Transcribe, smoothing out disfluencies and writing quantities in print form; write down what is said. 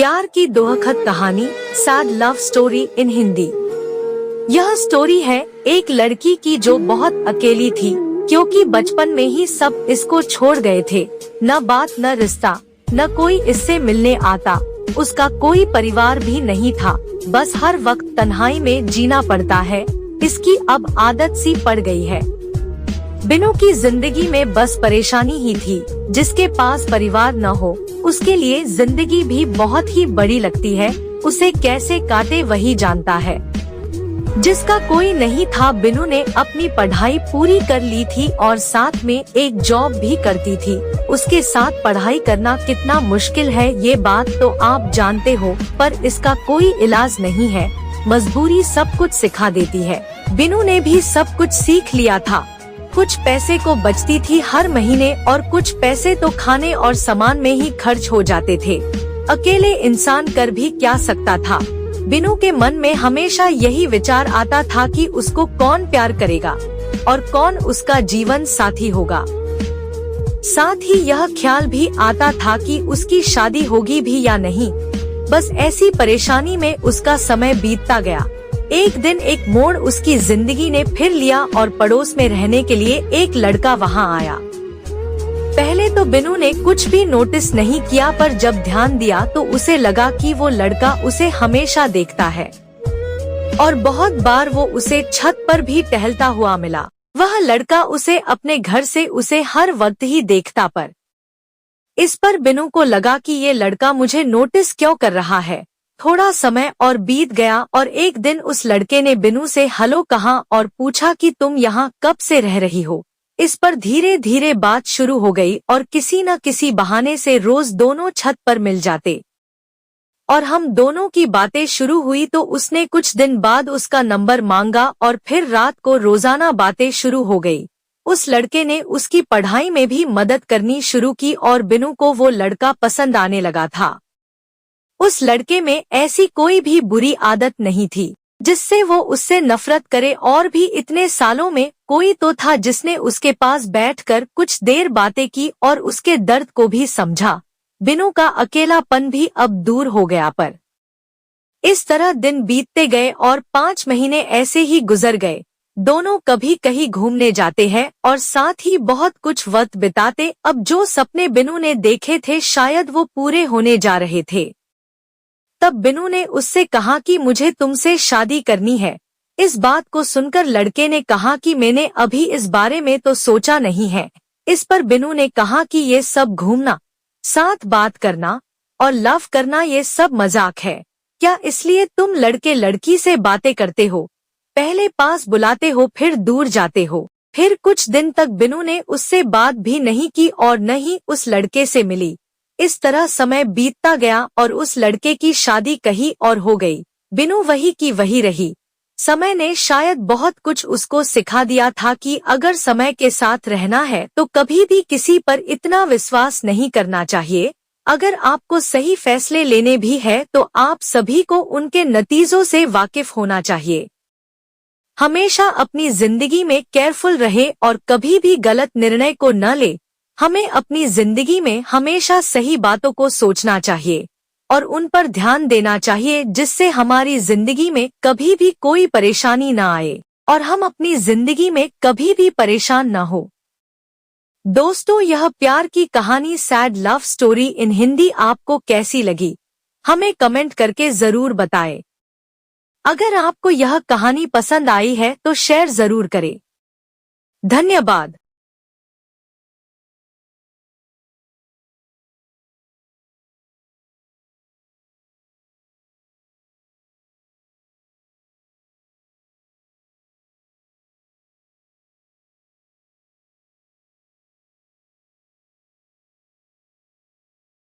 प्यार की दोहखत कहानी sad love story in Hindi. यह स्टोरी है एक लड़की की जो बहुत अकेली थी, क्योंकि बचपन में ही सब इसको छोड़ गए थे। न बात न रिश्ता, न कोई इससे मिलने आता। उसका कोई परिवार भी नहीं था, बस हर वक्त तन्हाई में जीना पड़ता है। इसकी अब आदत सी पड़ गई है। बिनु की जिंदगी में बस परेशानी ही थी। जिसके पास परिवार न हो उसके लिए जिंदगी भी बहुत ही बड़ी लगती है। उसे कैसे काटे वही जानता है। जिसका कोई नहीं था, बिनु ने अपनी पढ़ाई पूरी कर ली थी और साथ में एक जॉब भी करती थी। उसके साथ पढ़ाई करना कितना मुश्किल है ये बात तो आप जानते हो, पर इसका कोई इलाज नहीं है। मजबूरी सब कुछ सिखा देती है। बिनु ने भी सब कुछ सीख लिया था। कुछ पैसे को बचती थी हर महीने और कुछ पैसे तो खाने और सामान में ही खर्च हो जाते थे। अकेले इंसान कर भी क्या सकता था। बिनु के मन में हमेशा यही विचार आता था कि उसको कौन प्यार करेगा और कौन उसका जीवन साथी होगा। साथ ही यह ख्याल भी आता था कि उसकी शादी होगी भी या नहीं। बस ऐसी परेशानी में उसका समय बीतता गया। एक दिन एक मोड़ उसकी जिंदगी ने फिर लिया और पड़ोस में रहने के लिए एक लड़का वहां आया। पहले तो बिनु ने कुछ भी नोटिस नहीं किया, पर जब ध्यान दिया तो उसे लगा कि वो लड़का उसे हमेशा देखता है और बहुत बार वो उसे छत पर भी टहलता हुआ मिला। वह लड़का उसे अपने घर से उसे हर वक्त ही देखता, पर इस पर बिनु को लगा कि ये लड़का मुझे नोटिस क्यों कर रहा है। थोड़ा समय और बीत गया और एक दिन उस लड़के ने बिनु से हेलो कहा और पूछा कि तुम यहाँ कब से रह रही हो। इस पर धीरे धीरे बात शुरू हो गई और किसी न किसी बहाने से रोज दोनों छत पर मिल जाते और हम दोनों की बातें शुरू हुई। तो उसने कुछ दिन बाद उसका नंबर मांगा और फिर रात को रोजाना बातें शुरू हो गई। उस लड़के ने उसकी पढ़ाई में भी मदद करनी शुरू की और बिनु को वो लड़का पसंद आने लगा था। उस लड़के में ऐसी कोई भी बुरी आदत नहीं थी जिससे वो उससे नफरत करे, और भी इतने सालों में कोई तो था जिसने उसके पास बैठकर कुछ देर बातें की और उसके दर्द को भी समझा। बिनु का अकेलापन भी अब दूर हो गया। पर इस तरह दिन बीतते गए और 5 महीने ऐसे ही गुजर गए। दोनों कभी कहीं घूमने जाते हैं और साथ ही बहुत कुछ वक्त बिताते। अब जो सपने बिनु ने देखे थे शायद वो पूरे होने जा रहे थे। तब बिनु ने उससे कहा कि मुझे तुमसे शादी करनी है। इस बात को सुनकर लड़के ने कहा कि मैंने अभी इस बारे में तो सोचा नहीं है। इस पर बिनु ने कहा कि ये सब घूमना, साथ बात करना और लव करना ये सब मजाक है क्या, इसलिए तुम लड़के लड़की से बातें करते हो, पहले पास बुलाते हो फिर दूर जाते हो। फिर कुछ दिन तक बिनु ने उससे बात भी नहीं की और न ही उस लड़के से मिली। इस तरह समय बीतता गया और उस लड़के की शादी कहीं और हो गई। बिनु वही की वही रही। समय ने शायद बहुत कुछ उसको सिखा दिया था कि अगर समय के साथ रहना है तो कभी भी किसी पर इतना विश्वास नहीं करना चाहिए। अगर आपको सही फैसले लेने भी है तो आप सभी को उनके नतीजों से वाकिफ होना चाहिए। हमेशा अपनी जिंदगी में केयरफुल रहे और कभी भी गलत निर्णय को न ले। हमें अपनी जिंदगी में हमेशा सही बातों को सोचना चाहिए और उन पर ध्यान देना चाहिए, जिससे हमारी जिंदगी में कभी भी कोई परेशानी न आए और हम अपनी जिंदगी में कभी भी परेशान न हो। दोस्तों, यह प्यार की कहानी sad love story in Hindi आपको कैसी लगी हमें कमेंट करके जरूर बताएं। अगर आपको यह कहानी पसंद आई है तो शेयर जरूर करें। धन्यवाद।